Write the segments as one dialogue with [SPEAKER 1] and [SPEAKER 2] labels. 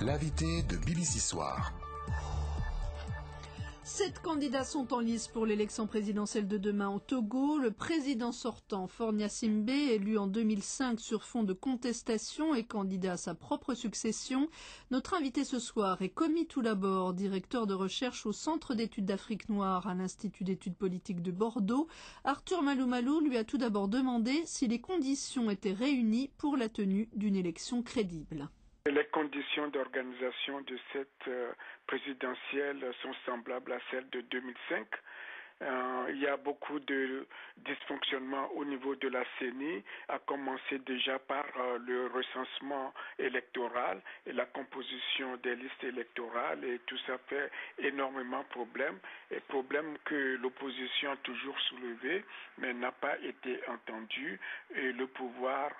[SPEAKER 1] L'invité de BBC Soir.
[SPEAKER 2] 7 candidats sont en lice pour l'élection présidentielle de demain au Togo. Le président sortant, Faure Gnassingbé, élu en 2005 sur fond de contestation et candidat à sa propre succession. Notre invité ce soir est Komi Toulabor, directeur de recherche au Centre d'études d'Afrique noire à l'Institut d'études politiques de Bordeaux. Arthur Malou lui a tout d'abord demandé si les conditions étaient réunies pour la tenue d'une élection crédible.
[SPEAKER 3] Les conditions d'organisation de cette présidentielle sont semblables à celles de 2005. Il y a beaucoup de dysfonctionnements au niveau de la CENI, à commencer déjà par le recensement électoral et la composition des listes électorales, et tout ça fait énormément de problèmes, et problèmes que l'opposition a toujours soulevés mais n'a pas été entendue, et le pouvoir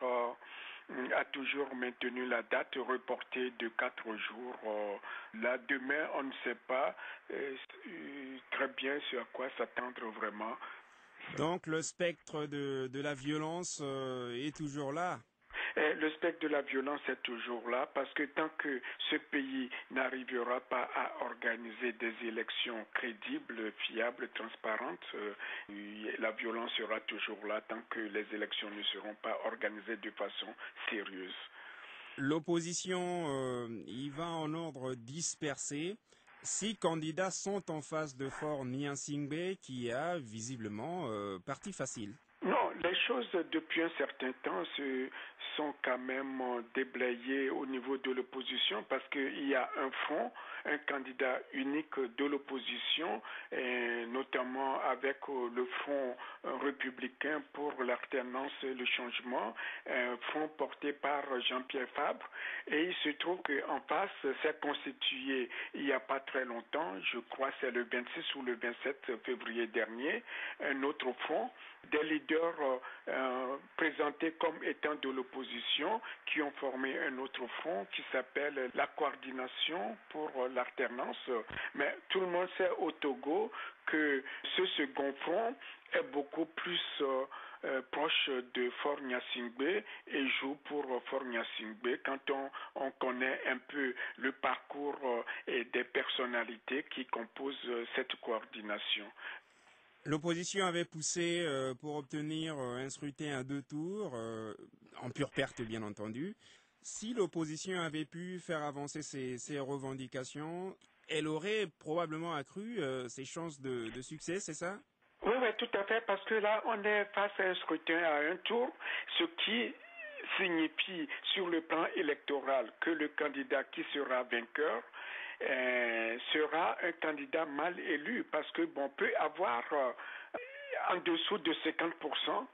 [SPEAKER 3] a toujours maintenu la date reportée de 4 jours. Là, demain, on ne sait pas très bien sur quoi s'attendre vraiment.
[SPEAKER 4] Donc le spectre de la violence est toujours là.
[SPEAKER 3] Le spectre de la violence est toujours là parce que tant que ce pays n'arrivera pas à organiser des élections crédibles, fiables, transparentes, la violence sera toujours là tant que les élections ne seront pas organisées de façon sérieuse.
[SPEAKER 4] L'opposition y va en ordre dispersé. 6 candidats sont en face de Faure Gnassingbé qui a visiblement parti facile.
[SPEAKER 3] Non, les choses depuis un certain temps sont quand même déblayées au niveau de l'opposition parce qu'il y a un front, un candidat unique de l'opposition, et notamment avec le front républicain pour l'alternance et le changement, un front porté par Jean-Pierre Fabre. Et il se trouve qu'en face s'est constitué il n'y a pas très longtemps, je crois c'est le 26 ou le 27 février dernier, un autre front, des leaders présentés comme étant de l'opposition qui ont formé un autre front qui s'appelle la coordination pour l'alternance. Mais tout le monde sait au Togo que ce second front est beaucoup plus proche de Faure Gnassingbé et joue pour Faure Gnassingbé quand on connaît un peu le parcours et des personnalités qui composent cette coordination.
[SPEAKER 4] L'opposition avait poussé pour obtenir un scrutin à 2 tours, en pure perte bien entendu. Si l'opposition avait pu faire avancer ses revendications, elle aurait probablement accru ses chances de succès, c'est ça?
[SPEAKER 3] Oui, tout à fait, parce que là, on est face à un scrutin à un tour, ce qui signifie sur le plan électoral que le candidat qui sera vainqueur sera un candidat mal élu, parce que peut avoir en dessous de 50%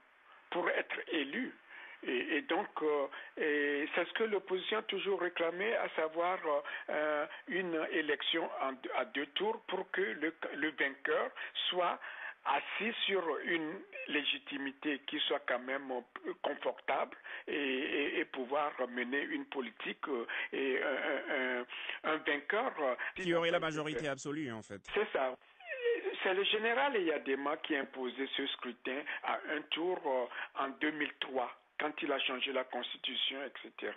[SPEAKER 3] pour être élu. Et donc, c'est ce que l'opposition a toujours réclamé, à savoir une élection à 2 tours pour que le vainqueur soit assis sur une légitimité qui soit quand même confortable et pouvoir mener une politique et un vainqueur
[SPEAKER 4] qui aurait la majorité absolue en fait.
[SPEAKER 3] C'est ça. C'est le général Eyadema qui a imposé ce scrutin à un tour en 2003. Quand il a changé la constitution, etc.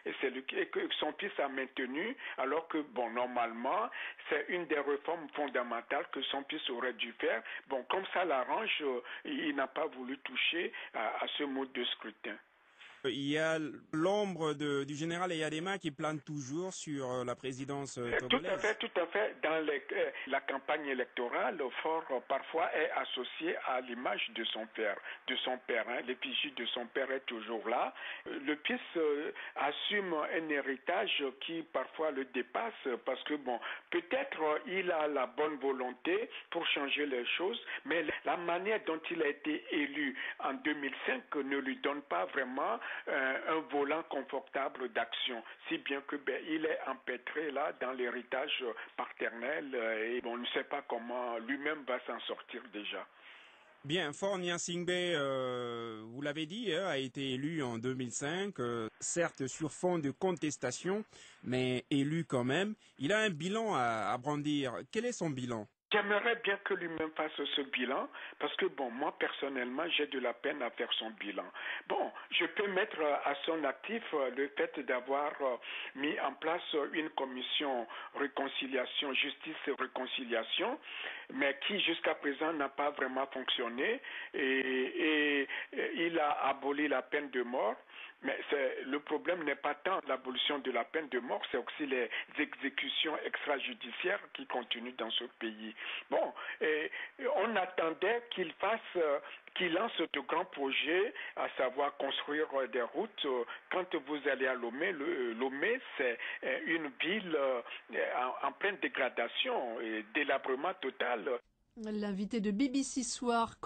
[SPEAKER 3] Et c'est lui que son fils a maintenu, alors que, normalement, c'est une des réformes fondamentales que son fils aurait dû faire. Comme ça l'arrange, il n'a pas voulu toucher à ce mode de scrutin.
[SPEAKER 4] Il y a l'ombre du général Eyadema qui plane toujours sur la présidence togolaise.
[SPEAKER 3] Tout à fait. Dans la campagne électorale, Faure parfois est associé à l'image de son père. L'effigie de son père est toujours là. Le fils assume un héritage qui parfois le dépasse parce que peut-être il a la bonne volonté pour changer les choses, mais la manière dont il a été élu en 2005 ne lui donne pas vraiment un volant confortable d'action, si bien que il est empêtré là dans l'héritage paternel et on ne sait pas comment lui-même va s'en sortir déjà.
[SPEAKER 4] Bien, Faure Gnassingbé, vous l'avez dit, a été élu en 2005, certes sur fond de contestation, mais élu quand même. Il a un bilan à brandir. Quel est son bilan ?
[SPEAKER 3] J'aimerais bien que lui-même fasse ce bilan, parce que bon, moi personnellement, j'ai de la peine à faire son bilan. Bon, je peux mettre à son actif le fait d'avoir mis en place une commission réconciliation, justice et réconciliation, mais qui jusqu'à présent n'a pas vraiment fonctionné et il a aboli la peine de mort. Mais le problème n'est pas tant l'abolition de la peine de mort, c'est aussi les exécutions extrajudiciaires qui continuent dans ce pays. Bon, on attendait qu'il fasse, qu'il lance de grands projets, à savoir construire des routes. Quand vous allez à Lomé, Lomé c'est une ville en pleine dégradation et délabrement total.
[SPEAKER 2] L'invité de BBC Soir,